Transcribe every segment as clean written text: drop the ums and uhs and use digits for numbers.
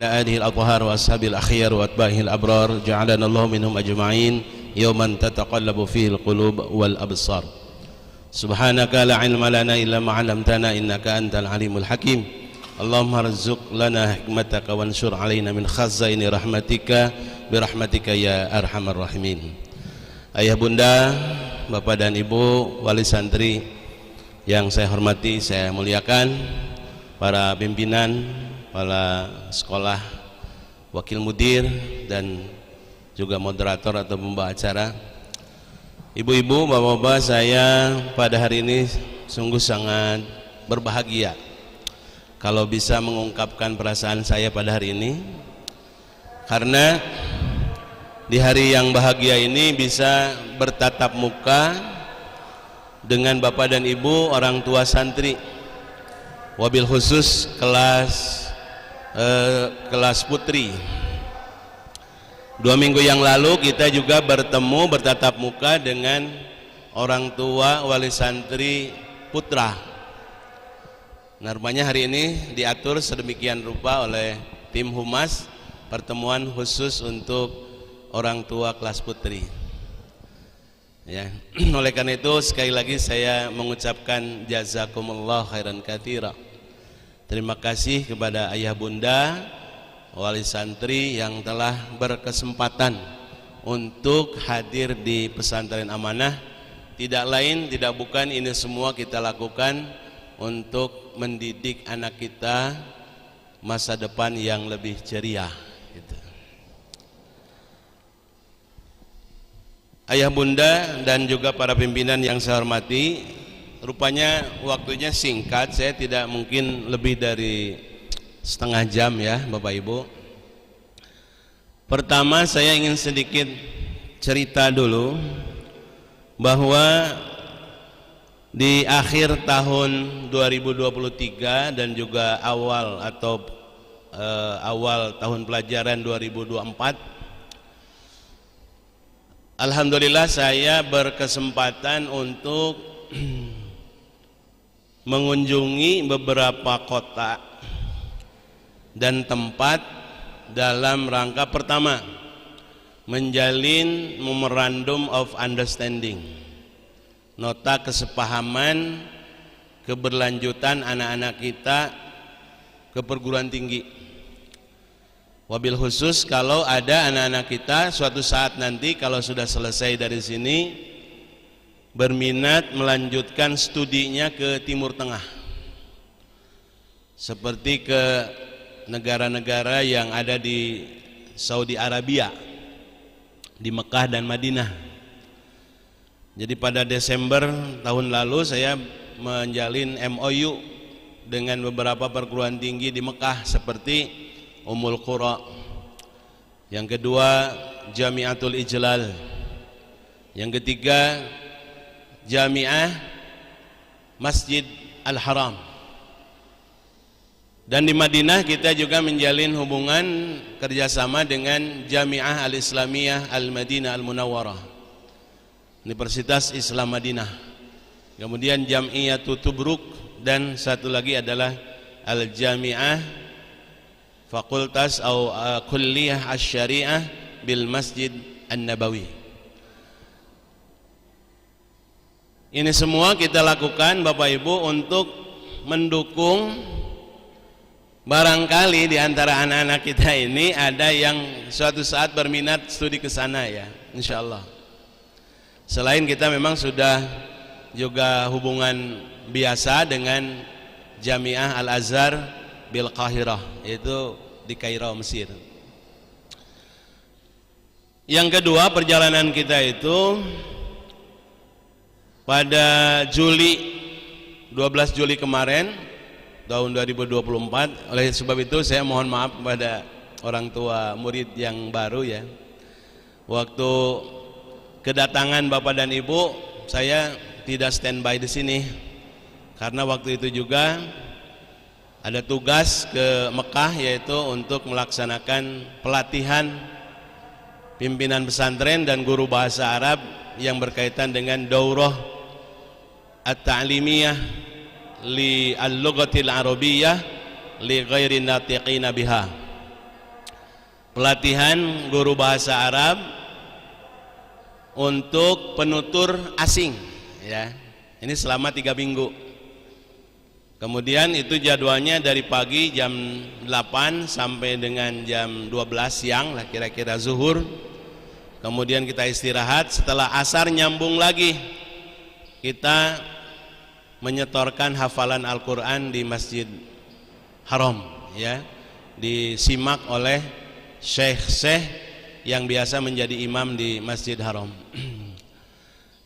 آله الأطهار وأصحاب الأخيار وأتباعه الأبرار جعلنا الله منهم أجمعين يوما تتقلب فيه القلوب والأبصار. سبحانك لا علم لنا إلا ما علمتنا إنك أنت العليم الحكيم. اللهم ارزق لنا حكمتك وانشر علينا من خزائن رحمتك برحمتك ya arhamar rahimin. Ayah bunda, bapak dan ibu, wali santri yang saya hormati, saya muliakan, para pimpinan, para sekolah, wakil mudir, dan juga moderator atau pembawa acara, ibu-ibu, bapak-bapak, saya pada hari ini sungguh sangat berbahagia kalau bisa mengungkapkan perasaan saya pada hari ini, karena di hari yang bahagia ini bisa bertatap muka dengan bapak dan ibu orang tua santri, wabil khusus kelas putri. 2 minggu yang lalu kita juga bertatap muka dengan orang tua wali santri putra. Nah, rupanya hari ini diatur sedemikian rupa oleh tim humas, pertemuan khusus untuk orang tua kelas putri ya. Oleh karena itu sekali lagi saya mengucapkan jazakumullah khairan katsira. Terima kasih kepada ayah bunda wali santri yang telah berkesempatan untuk hadir di pesantren amanah. Tidak lain tidak bukan, ini semua kita lakukan untuk mendidik anak kita masa depan yang lebih ceria gitu. Ayah bunda dan juga para pimpinan yang saya hormati, rupanya waktunya singkat, saya tidak mungkin lebih dari setengah jam ya Bapak Ibu. Pertama saya ingin sedikit cerita dulu bahwa di akhir tahun 2023 dan juga awal tahun pelajaran 2024, alhamdulillah saya berkesempatan untuk mengunjungi beberapa kota dan tempat dalam rangka pertama menjalin Memorandum of Understanding, nota kesepahaman keberlanjutan anak-anak kita ke perguruan tinggi. Wabil khusus kalau ada anak-anak kita suatu saat nanti kalau sudah selesai dari sini berminat melanjutkan studinya ke Timur Tengah, seperti ke negara-negara yang ada di Saudi Arabia, di Mekah dan Madinah. Jadi pada Desember tahun lalu saya menjalin MOU dengan beberapa perguruan tinggi di Mekah seperti Ummul Qura, yang kedua Jamiatul Ijlal, yang ketiga Jamiah Masjid Al-Haram, dan di Madinah kita juga menjalin hubungan kerjasama dengan Jamiah Al-Islamiyah Al-Madinah Al-Munawwarah, Universitas Islam Madinah, kemudian Jam'iyatul Tubruk, dan satu lagi adalah Al-Jamiah Fakultas atau Kulliyah Asy-Syariah bil Masjid An-Nabawi. Ini semua kita lakukan Bapak Ibu untuk mendukung, barangkali di antara anak-anak kita ini ada yang suatu saat berminat studi ke sana ya, insyaallah. Selain kita memang sudah juga hubungan biasa dengan Jamiah Al-Azhar bil Qahirah, yaitu di Kairo, Mesir. Yang kedua, perjalanan kita itu pada 12 Juli kemarin tahun 2024. Oleh sebab itu saya mohon maaf kepada orang tua murid yang baru ya. Waktu kedatangan Bapak dan Ibu, saya tidak standby di sini karena waktu itu juga ada tugas ke Mekah, yaitu untuk melaksanakan pelatihan pimpinan pesantren dan guru bahasa Arab yang berkaitan dengan daurah at-ta'limiyah li al-lughatil arabiyyah li ghairi natiqina biha. pelatihan guru bahasa Arab untuk penutur asing, ya. Ini selama 3 minggu. Kemudian itu jadwalnya dari pagi jam 8 sampai dengan jam 12 siang lah, kira-kira zuhur. Kemudian kita istirahat, setelah asar nyambung lagi. Kita menyetorkan hafalan Al-Quran di Masjid Haram, ya, disimak oleh syekh-syekh yang biasa menjadi imam di Masjid Haram.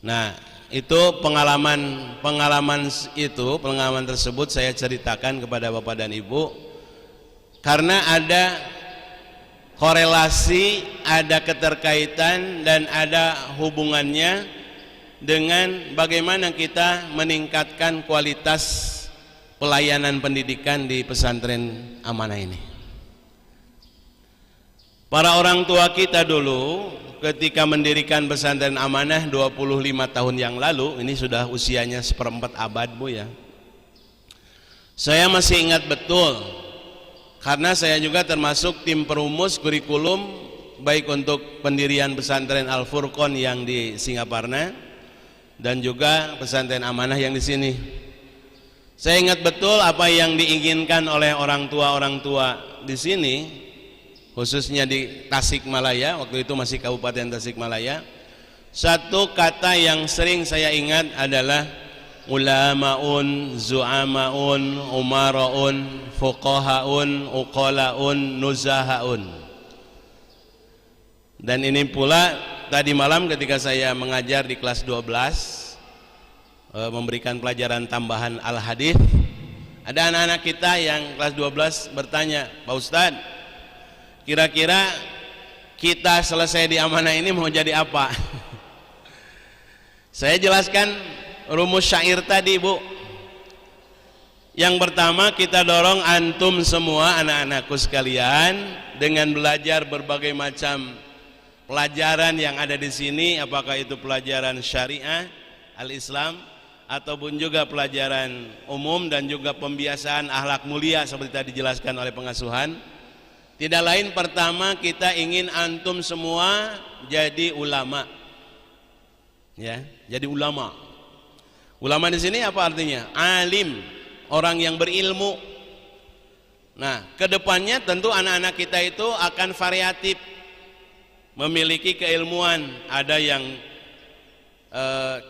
Nah, itu pengalaman tersebut saya ceritakan kepada Bapak dan Ibu karena ada korelasi, ada keterkaitan dan ada hubungannya dengan bagaimana kita meningkatkan kualitas pelayanan pendidikan di pesantren amanah ini. Para orang tua kita dulu ketika mendirikan pesantren amanah 25 tahun yang lalu, ini sudah usianya 1/4 abad, Bu, ya. Saya masih ingat betul karena saya juga termasuk tim perumus kurikulum baik untuk pendirian pesantren Al-Furqon yang di Singaparna dan juga pesantren amanah yang di sini. Saya ingat betul apa yang diinginkan oleh orang tua di sini, khususnya di Tasikmalaya, waktu itu masih Kabupaten Tasikmalaya. Satu kata yang sering saya ingat adalah ulamaun, zu'amaun, umaraun, fuqahaun, uqalaun, nuzahaun. Dan ini pula tadi malam ketika saya mengajar di kelas 12 memberikan pelajaran tambahan al-hadis, ada anak-anak kita yang kelas 12 bertanya, Pak Ustadz, kira-kira kita selesai di amanah ini mau jadi apa? Saya jelaskan rumus syair tadi, Bu. Yang pertama, kita dorong antum semua anak-anakku sekalian dengan belajar berbagai macam pelajaran yang ada di sini, apakah itu pelajaran syariah, al-Islam, ataupun juga pelajaran umum dan juga pembiasaan akhlak mulia seperti tadi dijelaskan oleh pengasuhan. Tidak lain, pertama kita ingin antum semua jadi ulama, ya, jadi ulama. Ulama di sini apa artinya? Alim, orang yang berilmu. Nah, kedepannya tentu anak-anak kita itu akan variatif, memiliki keilmuan. Ada yang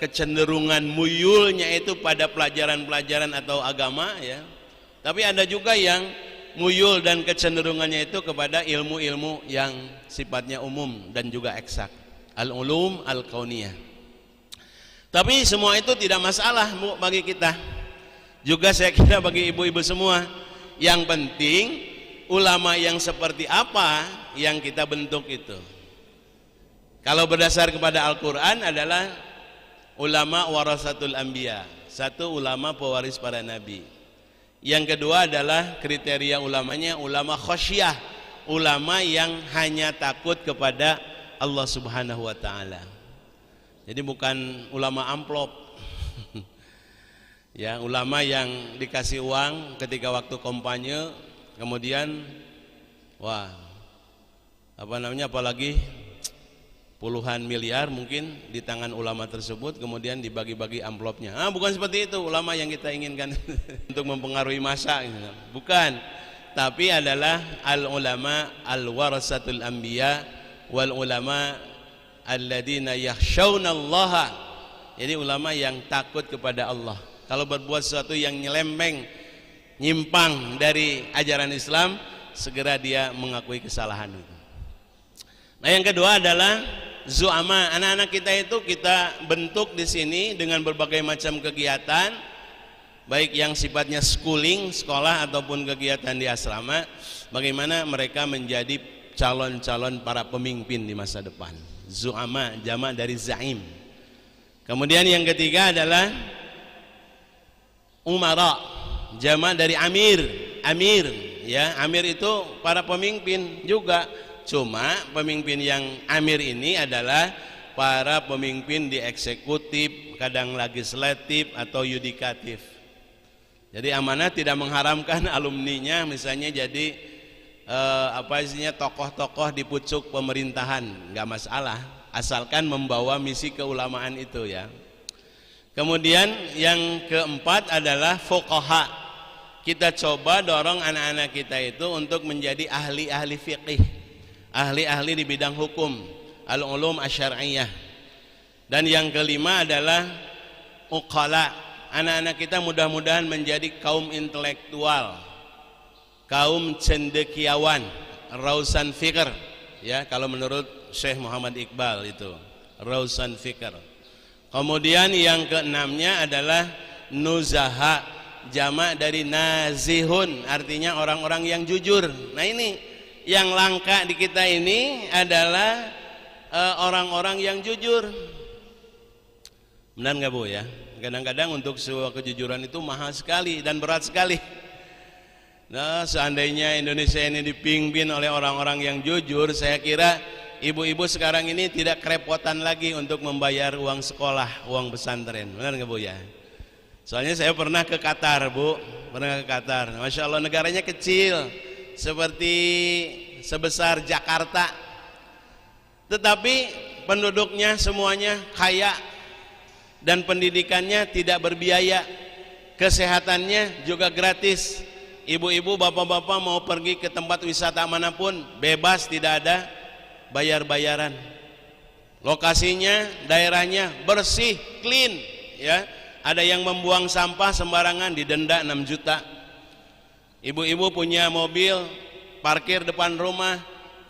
kecenderungan muyulnya itu pada pelajaran-pelajaran atau agama, ya. Tapi ada juga yang muyul dan kecenderungannya itu kepada ilmu-ilmu yang sifatnya umum dan juga eksak, al-ulum al-kauniyah. Tapi semua itu tidak masalah, Bu, bagi kita. Juga saya kira bagi ibu-ibu semua. Yang penting ulama yang seperti apa yang kita bentuk itu. Kalau berdasar kepada Al-Quran adalah ulama warasatul anbiya, satu ulama pewaris para nabi. Yang kedua adalah kriteria ulamanya ulama khasyah, ulama yang hanya takut kepada Allah Subhanahu wa taala. Jadi bukan ulama amplop. Ya, ulama yang dikasih uang ketika waktu kampanye, kemudian apalagi puluhan miliar mungkin di tangan ulama tersebut, kemudian dibagi-bagi amplopnya. Bukan seperti itu ulama yang kita inginkan untuk mempengaruhi massa, bukan. Tapi adalah al-ulama al-warasatul anbiya wal ulama alladzina yakhshawnallaha. Jadi ulama yang takut kepada Allah. Kalau berbuat sesuatu yang nyelempeng, nyimpang dari ajaran Islam, segera dia mengakui kesalahan itu. Nah, yang kedua adalah zu'ama. Anak-anak kita itu kita bentuk di sini dengan berbagai macam kegiatan, baik yang sifatnya schooling, sekolah, ataupun kegiatan di asrama. Bagaimana mereka menjadi calon-calon para pemimpin di masa depan. Zu'ama, jamak dari za'im. Kemudian yang ketiga adalah umara, jamak dari amir. Amir, ya, amir itu para pemimpin juga. Cuma pemimpin yang amir ini adalah para pemimpin di eksekutif, kadang legislatif atau yudikatif. Jadi amanah tidak mengharamkan alumninya misalnya jadi apa isinya, tokoh-tokoh di pucuk pemerintahan, nggak masalah, asalkan membawa misi keulamaan itu ya. Kemudian yang keempat adalah fuqaha. Kita coba dorong anak-anak kita itu untuk menjadi ahli-ahli fiqih, ahli-ahli di bidang hukum, al-ulum asy-syar'iyyah. Dan yang kelima adalah uqala. Anak-anak kita mudah-mudahan menjadi kaum intelektual, kaum cendekiawan, rausan fikr ya, kalau menurut Syekh Muhammad Iqbal itu rausan fikr. Kemudian yang keenamnya adalah nuzaha, jamak dari nazihun, artinya orang-orang yang jujur. Nah ini yang langka di kita ini adalah orang-orang yang jujur. Benar nggak Bu ya? Kadang-kadang untuk sebuah kejujuran itu mahal sekali dan berat sekali. Nah, seandainya Indonesia ini dipimpin oleh orang-orang yang jujur, saya kira ibu-ibu sekarang ini tidak kerepotan lagi untuk membayar uang sekolah, uang pesantren. Benar nggak Bu ya? Soalnya saya pernah ke Qatar Bu, pernah ke Qatar. Masya Allah, negaranya kecil, seperti sebesar Jakarta, tetapi penduduknya semuanya kaya dan pendidikannya tidak berbiaya, kesehatannya juga gratis. Ibu-ibu, bapak-bapak mau pergi ke tempat wisata manapun bebas, tidak ada bayar-bayaran. Lokasinya, daerahnya bersih, clean ya. Ada yang membuang sampah sembarangan didenda 6 juta. Ibu-ibu punya mobil parkir depan rumah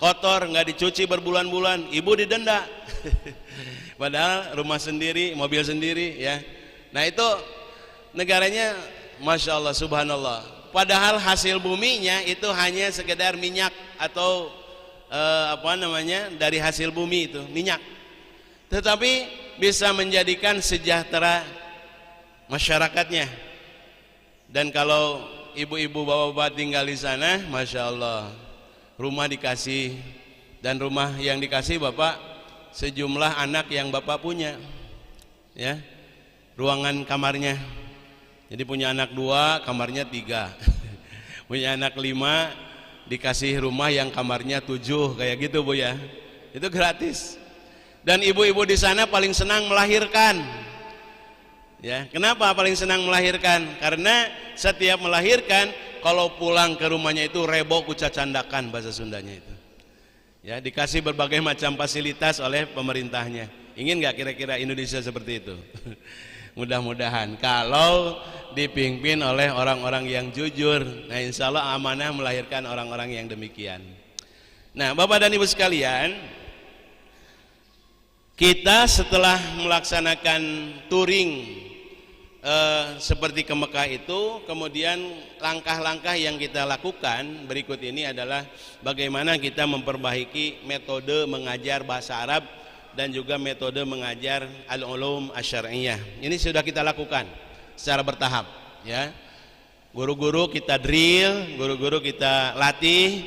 kotor, nggak dicuci berbulan-bulan, ibu didenda. Padahal rumah sendiri, mobil sendiri ya. Nah itu negaranya Masya Allah, subhanallah. Padahal hasil buminya itu hanya sekedar minyak atau dari hasil bumi itu minyak, tetapi bisa menjadikan sejahtera masyarakatnya. Dan kalau ibu-ibu bapak-bapak tinggal di sana, Masya Allah, rumah dikasih, dan rumah yang dikasih bapak sejumlah anak yang bapak punya ya, ruangan kamarnya. Jadi punya anak 2, kamarnya 3. Punya anak 5, dikasih rumah yang kamarnya 7, kayak gitu Bu ya. Itu gratis. Dan ibu-ibu di sana paling senang melahirkan. Ya, kenapa paling senang melahirkan? Karena setiap melahirkan kalau pulang ke rumahnya itu rebo kucacandakan, bahasa Sundanya itu. Ya, dikasih berbagai macam fasilitas oleh pemerintahnya. Ingin nggak kira-kira Indonesia seperti itu? Mudah-mudahan kalau dipimpin oleh orang-orang yang jujur. Nah insya Allah amanah melahirkan orang-orang yang demikian. Nah Bapak dan Ibu sekalian, kita setelah melaksanakan touring seperti ke Mekah itu, kemudian langkah-langkah yang kita lakukan berikut ini adalah bagaimana kita memperbaiki metode mengajar bahasa Arab dan juga metode mengajar al-ulum asy-syar'iyyah. Ini sudah kita lakukan secara bertahap ya. Guru-guru kita drill, guru-guru kita latih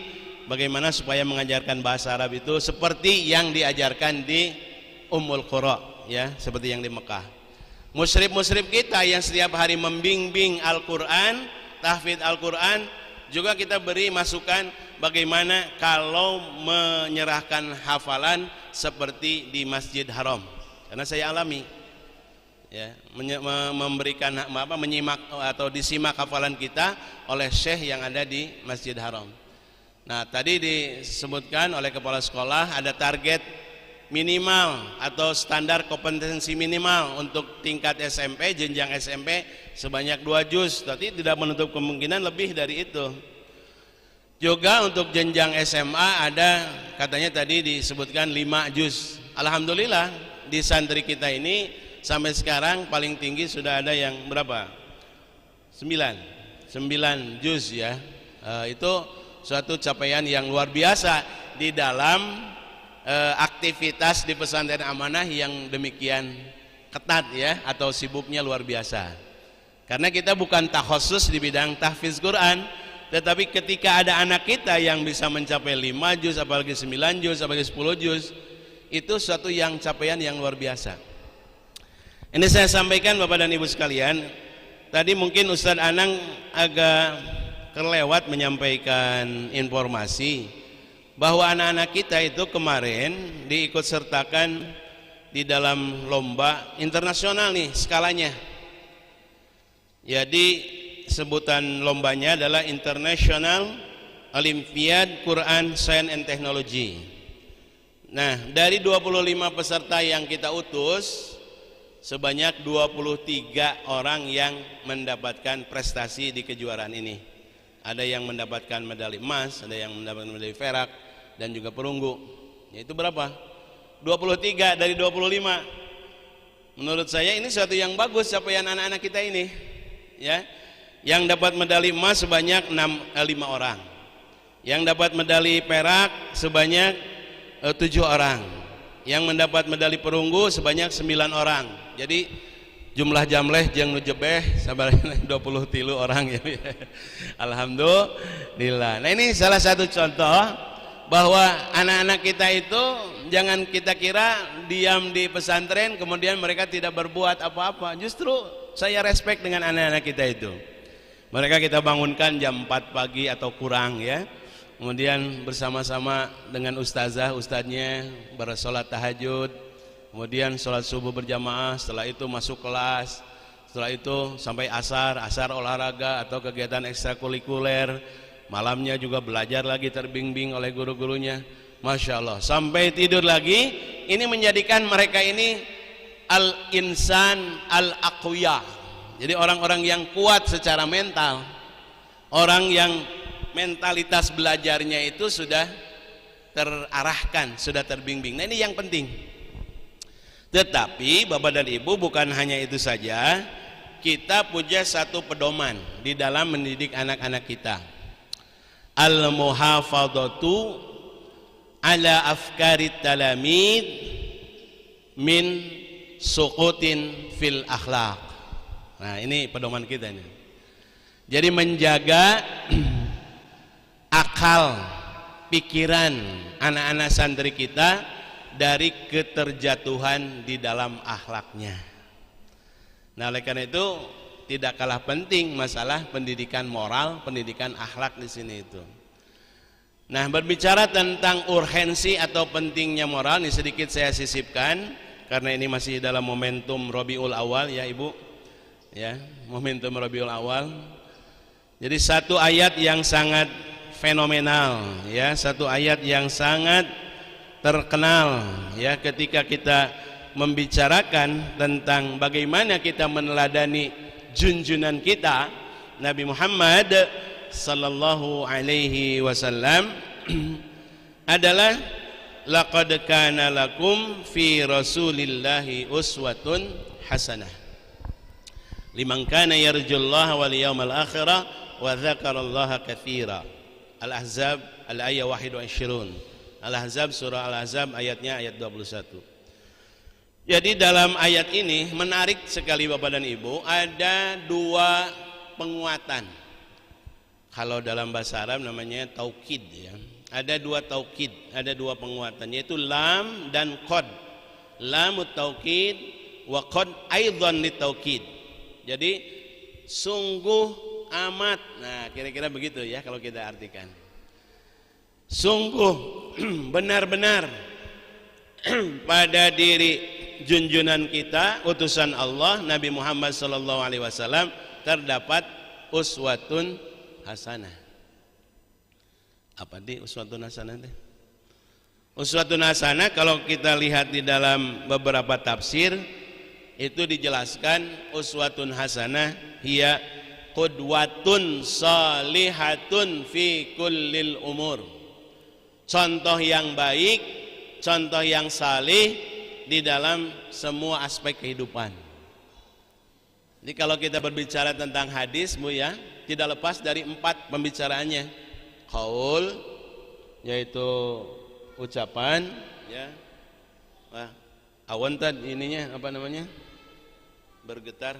bagaimana supaya mengajarkan bahasa Arab itu seperti yang diajarkan di Ummul Qura ya, seperti yang di Mekah. Musyrif-musyrif kita yang setiap hari membimbing Al-Qur'an, tahfidz Al-Qur'an, juga kita beri masukan bagaimana kalau menyerahkan hafalan seperti di Masjid Haram, karena saya alami ya, memberikan menyimak atau disimak hafalan kita oleh syekh yang ada di Masjid Haram. Nah tadi disebutkan oleh kepala sekolah ada target minimal atau standar kompetensi minimal untuk tingkat SMP, jenjang SMP sebanyak 2 juz, tapi tidak menutup kemungkinan lebih dari itu. Juga untuk jenjang SMA ada katanya tadi disebutkan 5 juz. Alhamdulillah di santri kita ini sampai sekarang paling tinggi sudah ada yang berapa? 9 juz ya. Itu suatu capaian yang luar biasa di dalam aktivitas di pesantren amanah yang demikian ketat ya, atau sibuknya luar biasa. Karena kita bukan takhusus di bidang tahfidz Quran, tetapi ketika ada anak kita yang bisa mencapai 5 juz, apalagi 9 juz, apalagi 10 juz, itu suatu yang capaian yang luar biasa. Ini saya sampaikan Bapak dan Ibu sekalian. Tadi mungkin Ustadz Anang agak kelewat menyampaikan informasi bahwa anak-anak kita itu kemarin diikut sertakan di dalam lomba internasional nih skalanya. Jadi sebutan lombanya adalah International Olympiad Quran Science and Technology. Nah, dari 25 peserta yang kita utus, sebanyak 23 orang yang mendapatkan prestasi di kejuaraan ini. Ada yang mendapatkan medali emas, ada yang mendapatkan medali perak, dan juga perunggu. Yaitu berapa? 23 dari 25. Menurut saya ini suatu yang bagus capaian anak-anak kita ini. Ya. Yang dapat medali emas sebanyak 5 orang. Yang dapat medali perak sebanyak 7 orang. Yang mendapat medali perunggu sebanyak 9 orang. Jadi jumlah jamleh jeung nu jebeh sabarana 23 orang ya. Alhamdulillah. Nah, ini salah satu contoh bahwa anak-anak kita itu jangan kita kira diam di pesantren kemudian mereka tidak berbuat apa-apa. Justru saya respect dengan anak-anak kita itu. Mereka kita bangunkan jam 4 pagi atau kurang ya. Kemudian bersama-sama dengan ustadznya bersolat tahajud, kemudian sholat subuh berjamaah, setelah itu masuk kelas, setelah itu sampai asar olahraga atau kegiatan ekstrakurikuler. Malamnya juga belajar lagi terbimbing oleh guru-gurunya. Masya Allah, sampai tidur lagi. Ini menjadikan mereka ini al-insan al-aqwiya. Jadi orang-orang yang kuat secara mental. Orang yang mentalitas belajarnya itu sudah terarahkan, sudah terbimbing. Nah, ini yang penting. Tetapi Bapak dan Ibu, bukan hanya itu saja. Kita punya satu pedoman di dalam mendidik anak-anak kita. Al-muhafadatu ala afkarit talamid min suqutin fil akhlaq. Nah, ini pedoman kita ini. Jadi menjaga akal, pikiran anak-anak santri kita dari keterjatuhan di dalam akhlaknya. Nah, oleh karena itu tidak kalah penting masalah pendidikan moral, pendidikan akhlak di sini itu. Nah, berbicara tentang urgensi atau pentingnya moral, ini sedikit saya sisipkan karena ini masih dalam momentum Rabiul Awal ya Ibu. Ya, momentum Rabiul Awal. Jadi satu ayat yang sangat fenomenal ya, satu ayat yang sangat terkenal ya ketika kita membicarakan tentang bagaimana kita meneladani junjunan kita Nabi Muhammad sallallahu alaihi wasallam adalah laqad kana lakum fi rasulillahi uswatun hasanah liman kana yarjullaha wal yawmal akhirah wa dzakarallaha katsira. Al-Ahzab al-ayat 21. Al-Ahzab surah Al-Ahzab ayatnya ayat 21. Jadi dalam ayat ini menarik sekali Bapak dan Ibu, ada dua penguatan. Kalau dalam bahasa Arab namanya taukid ya. Ada dua taukid, ada dua penguatan yaitu lam dan qad. Lamut taukid wa qad aidan litaukid. Jadi sungguh amat. Nah, kira-kira begitu ya kalau kita artikan. Sungguh benar-benar pada diri junjunan kita utusan Allah Nabi Muhammad sallallahu alaihi wasallam terdapat uswatun hasanah. Apa di uswatun hasanah teh? Uswatun hasanah kalau kita lihat di dalam beberapa tafsir itu dijelaskan uswatun hasanah hiya qudwatun salihatun fi kullil umur. Contoh yang baik, contoh yang salih di dalam semua aspek kehidupan. Jadi kalau kita berbicara tentang hadis Bu ya, tidak lepas dari 4 pembicaraannya. Qaul yaitu ucapan ya. Awan tadi ininya apa namanya? Bergetar.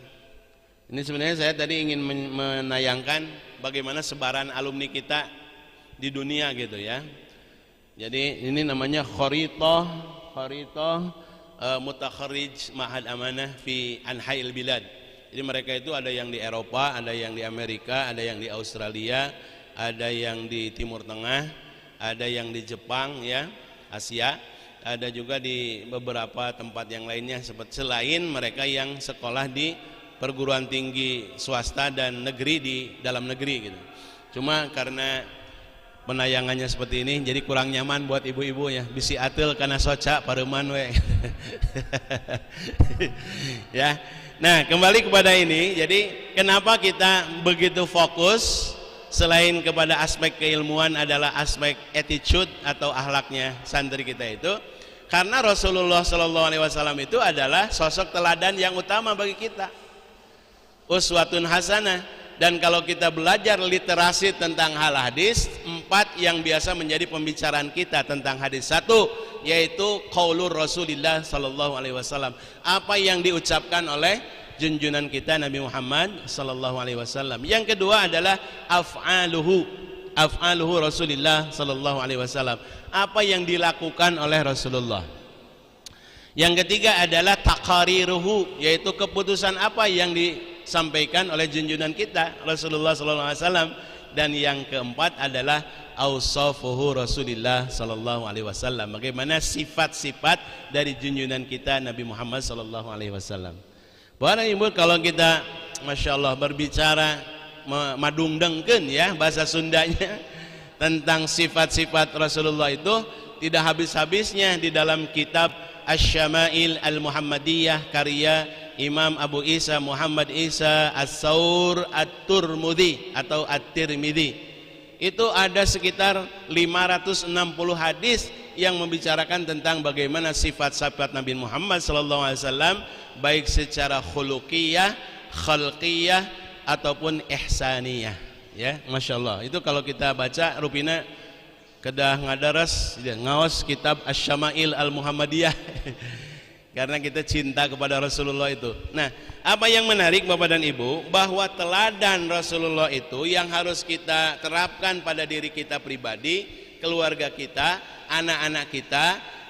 Ini sebenarnya saya tadi ingin menayangkan bagaimana sebaran alumni kita di dunia gitu ya. Jadi ini namanya kharitah mutakharrij Ma'had Amanah fi Anhail Bilad. Jadi mereka itu ada yang di Eropa, ada yang di Amerika, ada yang di Australia, ada yang di Timur Tengah, ada yang di Jepang ya, Asia, ada juga di beberapa tempat yang lainnya selain mereka yang sekolah di perguruan tinggi swasta dan negeri di dalam negeri gitu. Cuma karena penayangannya seperti ini jadi kurang nyaman buat ibu-ibu ya, bisi atil karena soca pareman we. Ya. Nah, kembali kepada ini, jadi kenapa kita begitu fokus selain kepada aspek keilmuan adalah aspek attitude atau akhlaknya santri kita itu? Karena Rasulullah SAW itu adalah sosok teladan yang utama bagi kita, uswatun hasanah. Dan kalau kita belajar literasi tentang hal hadis, 4 yang biasa menjadi pembicaraan kita tentang hadis. 1 yaitu qaulur Rasulillah SAW, apa yang diucapkan oleh junjungan kita Nabi Muhammad SAW. Yang kedua adalah af'aluhu Rasulillah SAW, apa yang dilakukan oleh Rasulullah. Yang ketiga adalah taqariruhu, yaitu keputusan apa yang disampaikan oleh junjungan kita Rasulullah SAW. Dan yang keempat adalah ausafuhu Rasulillah SAW, bagaimana sifat-sifat dari junjungan kita Nabi Muhammad SAW. Bapak Ibu, kalau kita Masya Allah berbicara madungdengkeun ya bahasa Sundanya tentang sifat-sifat Rasulullah itu tidak habis-habisnya di dalam kitab Asy-Syama'il Al-Muhammadiyah karya Imam Abu Isa Muhammad Isa As-Saur At-Turmudi atau At-Tirmidzi. Itu ada sekitar 560 hadis yang membicarakan tentang bagaimana sifat-sifat Nabi Muhammad SAW, baik secara khuluqiyah, khalqiyah ataupun ihsaniyah ya. Masya Allah, itu kalau kita baca rupina kedah ngadaras ngaos kitab Asy-Syama'il Al-Muhammadiyah karena kita cinta kepada Rasulullah itu. Nah, apa yang menarik Bapak dan Ibu, bahwa teladan Rasulullah itu yang harus kita terapkan pada diri kita pribadi, keluarga kita, anak-anak kita,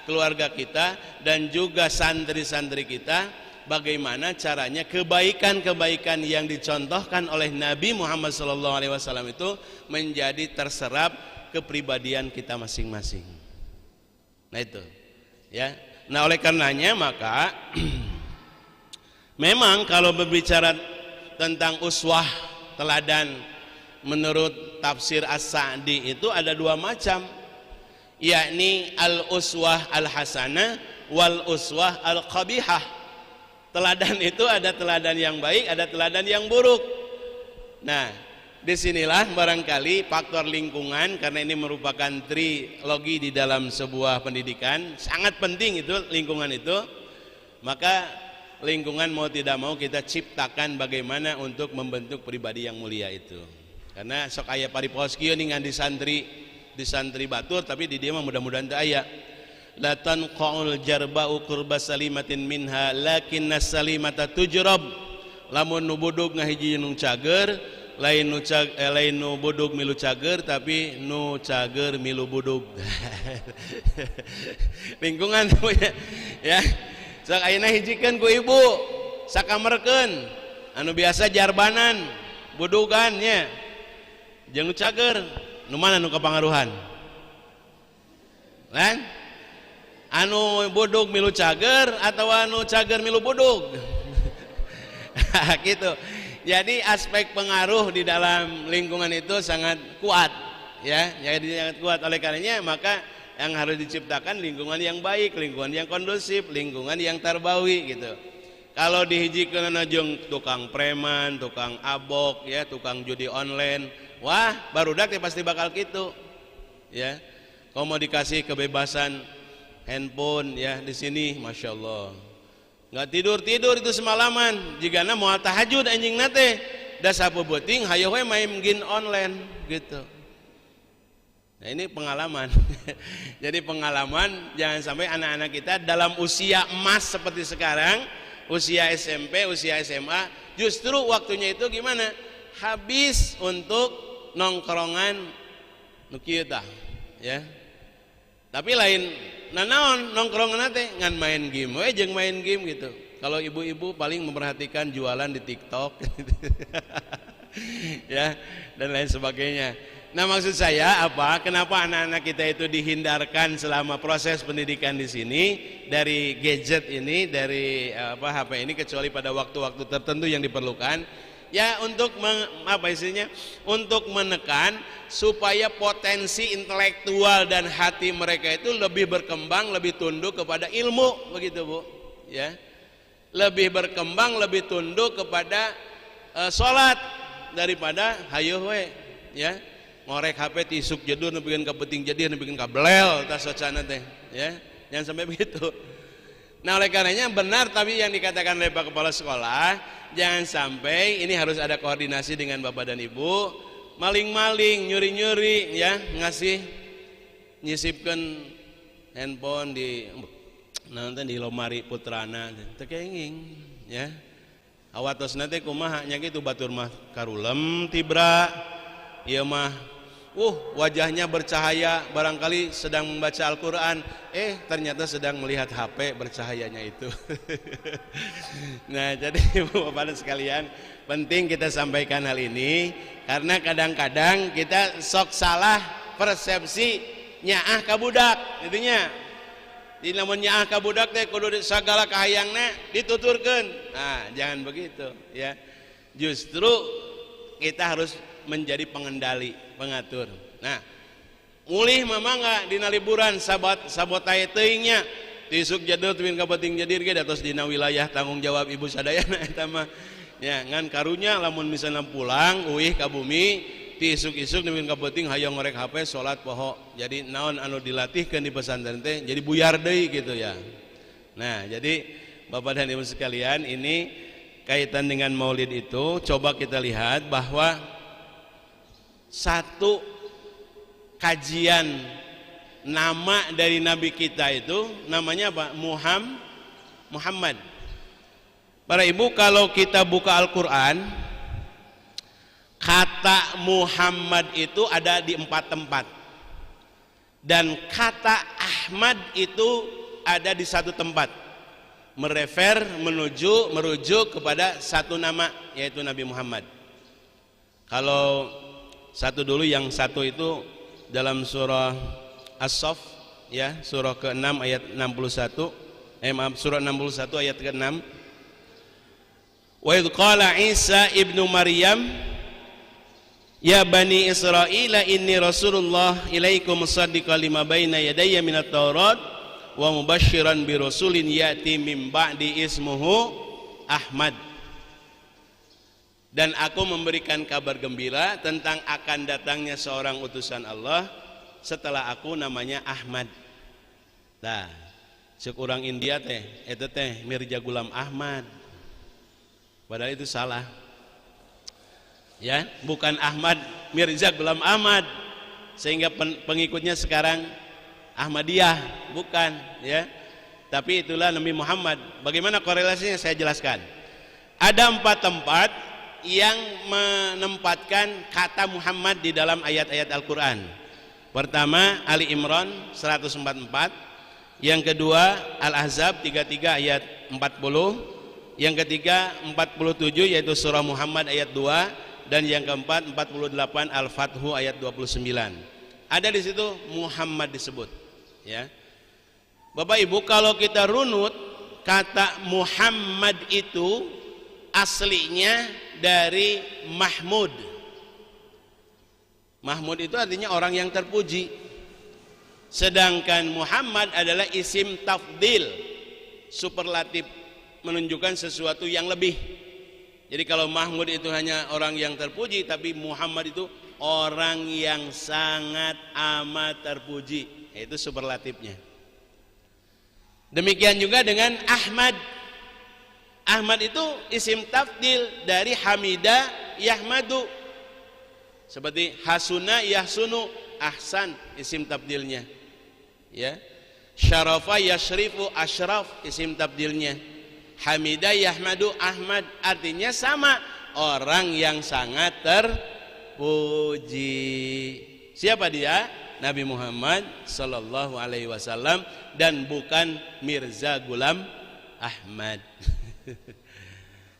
keluarga kita, dan juga santri-santri kita. Bagaimana caranya kebaikan-kebaikan yang dicontohkan oleh Nabi Muhammad SAW itu menjadi terserap kepribadian kita masing-masing. Nah itu ya. Nah oleh karenanya maka memang kalau berbicara tentang uswah teladan menurut tafsir As-Sa'di itu ada 2 macam, yakni al-uswah al-hasanah wal uswah al-qabihah. Teladan itu ada teladan yang baik, ada teladan yang buruk. Nah, disinilah barangkali faktor lingkungan, karena ini merupakan trilogi di dalam sebuah pendidikan, sangat penting itu lingkungan itu. Maka lingkungan mau tidak mau kita ciptakan bagaimana untuk membentuk pribadi yang mulia itu. Karena sok aya pariposkieu ningan di santri batur, tapi di dia mah mudah-mudahan teu aya. La tanqa'ul jarba'u qurba salimatin minha lakinna salimata tujrab. Lamun nu budug ngahiji nu cager, lain nu budug milu cager, tapi nu cager milu budug. Lingkungan ya. Sok ayeuna hijikeun ku ibu, sakamerkeun anu biasa jarbanan, budugan nya. Jeung nu cager, nu mana nu kapangaruhan? Lan anu budug milu cager atau anu cager milu budug? Gitu. Jadi aspek pengaruh di dalam lingkungan itu sangat kuat ya. Jadi sangat kuat, oleh karenanya maka yang harus diciptakan lingkungan yang baik, lingkungan yang kondusif, lingkungan yang tarbawi gitu. Kalau dihijikeun jeung tukang preman, tukang abok ya, tukang judi online, wah barudak pasti bakal gitu ya. Kalau mau dikasih kebebasan handphone ya di sini, Masya Allah nggak tidur itu semalaman, jigana mau tahajud anjing nate da sapueuting hayo we main game online gitu. Nah ini pengalaman. Jadi pengalaman, jangan sampai anak-anak kita dalam usia emas seperti sekarang, usia SMP, usia SMA, justru waktunya itu gimana? Habis untuk nongkrongan nu kieu tah ya. Tapi lain nanaon nongkrongan teh ngan main game we jeung main game gitu. Kalau ibu-ibu paling memperhatikan jualan di TikTok ya, dan lain sebagainya. Nah, maksud saya apa? Kenapa anak-anak kita itu dihindarkan selama proses pendidikan di sini dari gadget ini, dari HP ini, kecuali pada waktu-waktu tertentu yang diperlukan? Ya, untuk untuk menekan supaya potensi intelektual dan hati mereka itu lebih berkembang, lebih tunduk kepada ilmu, begitu Bu. Ya, lebih berkembang, lebih tunduk kepada sholat daripada hayuh we, ya. Ngorek HP tisuk jedur bikin kepeting jadi bikin kabel tas socana teh, ya, jangan sampai begitu. Nah, oleh karenanya benar tapi yang dikatakan oleh Pak Kepala Sekolah, jangan sampai ini harus ada koordinasi dengan Bapak dan Ibu, maling-maling, nyuri-nyuri, ya, nyisipkan handphone di nanti di lemari putrana, tekenging, ya. Awatosna teh kumaha nya kitu batur mah karulem tibra, ieu mah wajahnya bercahaya, barangkali sedang membaca Al-Quran, ternyata sedang melihat HP bercahayanya itu. Nah, jadi Bapak-Bapak sekalian, penting kita sampaikan hal ini karena kadang-kadang kita sok salah persepsi nyaah ka budak, intinya di namun nyaah ka budak teh kudu sagala kahayangna dituturkeun. Nah, jangan begitu, ya. Justru kita harus menjadi pengendali, pengatur. Nah, mulih mama dina liburan sabotai teuingnya tisuk jadul teuing ka penting jadir ge datos dina wilayah tanggung jawab ibu sadayana eta mah. Ya, ngan karunya lamun misalna pulang uih ka bumi tisuk-isuk teuing ka penting hayang ngorek HP salat poho. Jadi naon anu dilatihkeun di pesantren teh jadi buyar deui gitu ya. Nah, jadi Bapak dan Ibu sekalian, ini kaitan dengan Maulid itu coba kita lihat bahwa satu kajian nama dari Nabi kita itu namanya apa? Muhammad. Para ibu, kalau kita buka Al-Quran, kata Muhammad itu ada di 4 tempat, dan kata Ahmad itu ada di 1 tempat, merujuk kepada satu nama, yaitu Nabi Muhammad. Kalau satu dulu, yang satu itu dalam surah As-Saff, ya, surah ke-6 ayat 61, surah 61 ayat ke-6. Wa idh qala Isa ibnu Maryam ya bani Israila inni rasulullah ilaikum musaddiqan lima baina yadayya minat Taurat wa mubasysyiran bi rasulin ya'ti min ba'di ismuhu Ahmad. Dan aku memberikan kabar gembira tentang akan datangnya seorang utusan Allah setelah aku, namanya Ahmad. Nah, cek urang India teh eta teh Mirza Ghulam Ahmad. Padahal itu salah. Ya, bukan Ahmad Mirza Ghulam Ahmad. Sehingga pengikutnya sekarang Ahmadiyah, bukan, ya. Tapi itulah Nabi Muhammad. Bagaimana korelasinya saya jelaskan. Ada 4 tempat yang menempatkan kata Muhammad di dalam ayat-ayat Al-Quran. Pertama, Ali Imran 144, yang kedua Al-Ahzab 33 ayat 40, yang ketiga 47 yaitu surah Muhammad ayat 2, dan yang keempat 48 Al-Fathu ayat 29. Ada di situ Muhammad disebut, ya. Bapak Ibu, kalau kita runut kata Muhammad itu aslinya dari Mahmud. Mahmud itu artinya orang yang terpuji. Sedangkan Muhammad adalah isim tafdil, superlatif, menunjukkan sesuatu yang lebih. Jadi kalau Mahmud itu hanya orang yang terpuji, tapi Muhammad itu orang yang sangat amat terpuji, itu superlatifnya. Demikian juga dengan Ahmad. Ahmad itu isim tafdil dari Hamida Yahmadu, seperti Hasuna Yahsunu, Ahsan isim tafdilnya, ya. Syarafa Yashrifu, Ashraf isim tafdilnya. Hamida Yahmadu, Ahmad, artinya sama, orang yang sangat terpuji. Siapa dia? Nabi Muhammad sallallahu alaihi wasallam, dan bukan Mirza Ghulam Ahmad.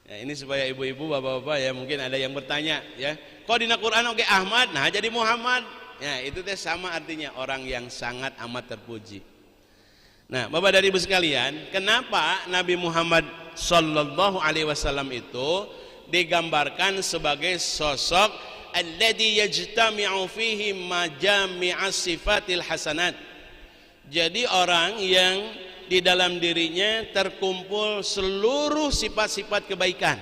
Ya, ini supaya ibu-ibu, bapak-bapak ya mungkin ada yang bertanya ya, kok di Quran oke Ahmad, nah jadi Muhammad. Ya, itu teh sama artinya orang yang sangat amat terpuji. Nah, Bapak dan Ibu sekalian, kenapa Nabi Muhammad sallallahu alaihi wasallam itu digambarkan sebagai sosok alladzi yajtami'u fihi majami'as sifatil hasanat. Jadi orang yang di dalam dirinya terkumpul seluruh sifat-sifat kebaikan,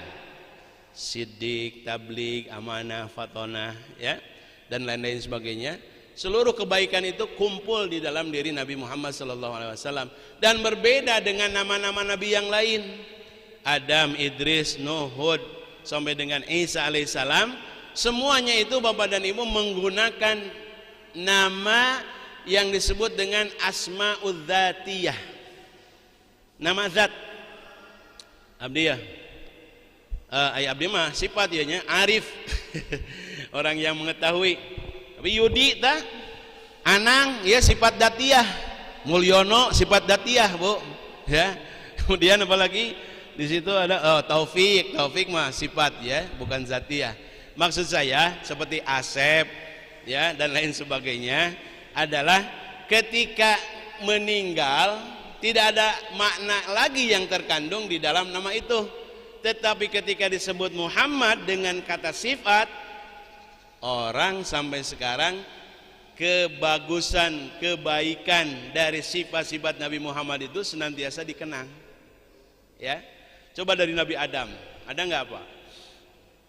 siddiq, tabligh, amanah, fatonah, ya, dan lain-lain sebagainya. Seluruh kebaikan itu kumpul di dalam diri Nabi Muhammad SAW, dan berbeda dengan nama-nama Nabi yang lain. Adam, Idris, Nuh, Hud, sampai dengan Isa alaihissalam, semuanya itu Bapak dan Ibu menggunakan nama yang disebut dengan asma'udz dzatiyah, nama zat. Abdi ya, abdi mah sifat ya nya, arif orang yang mengetahui. Tapi Yudi ta, Anang ya sifat datiyah, Mulyono sifat datiyah Bu ya. Kemudian apalagi di situ ada Taufik, Taufik mah sifat ya, bukan zatiyah. Maksud saya seperti Asep ya dan lain sebagainya adalah ketika meninggal tidak ada makna lagi yang terkandung di dalam nama itu. Tetapi ketika disebut Muhammad dengan kata sifat, orang sampai sekarang kebagusan, kebaikan dari sifat-sifat Nabi Muhammad itu senantiasa dikenang. Ya, coba dari Nabi Adam, ada nggak apa?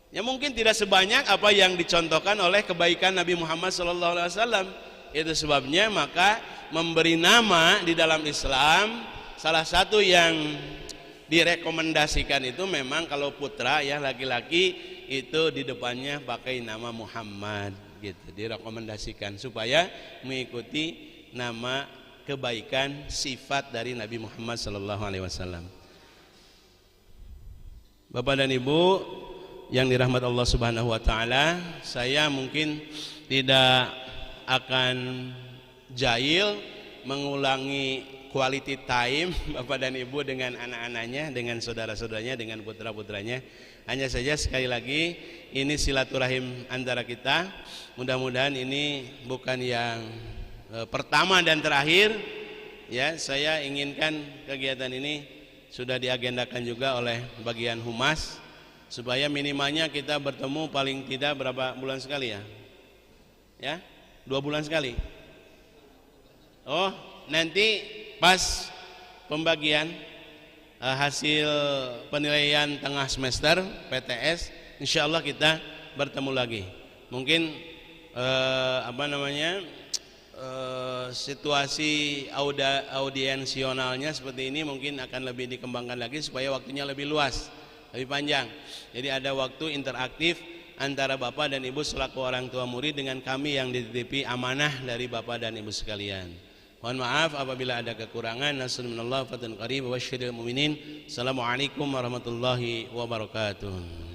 Ya mungkin tidak sebanyak apa yang dicontohkan oleh kebaikan Nabi Muhammad SAW. Itu sebabnya maka memberi nama di dalam Islam, salah satu yang direkomendasikan itu memang kalau putra ya laki-laki itu di depannya pakai nama Muhammad gitu, direkomendasikan supaya mengikuti nama kebaikan sifat dari Nabi Muhammad SAW. Bapak dan Ibu yang dirahmati Allah Subhanahu wa taala, saya mungkin tidak akan jahil mengulangi quality time Bapak dan Ibu dengan anak-anaknya, dengan saudara-saudaranya, dengan putra-putranya. Hanya saja sekali lagi ini silaturahim antara kita. Mudah-mudahan ini bukan yang pertama dan terakhir. Ya, saya inginkan kegiatan ini sudah diagendakan juga oleh bagian humas supaya minimalnya kita bertemu paling tidak berapa bulan sekali ya? Ya, 2 bulan sekali. Oh, nanti pas pembagian hasil penilaian tengah semester PTS, insya Allah kita bertemu lagi. Mungkin situasi audiensionalnya seperti ini mungkin akan lebih dikembangkan lagi supaya waktunya lebih luas, lebih panjang. Jadi ada waktu interaktif antara Bapak dan Ibu selaku orang tua murid dengan kami yang dititipi amanah dari Bapak dan Ibu sekalian. Mohon maaf apabila ada kekurangan. Nasallallahu fatan qarib wa syiril mu'minin. Assalamualaikum warahmatullahi wabarakatuh.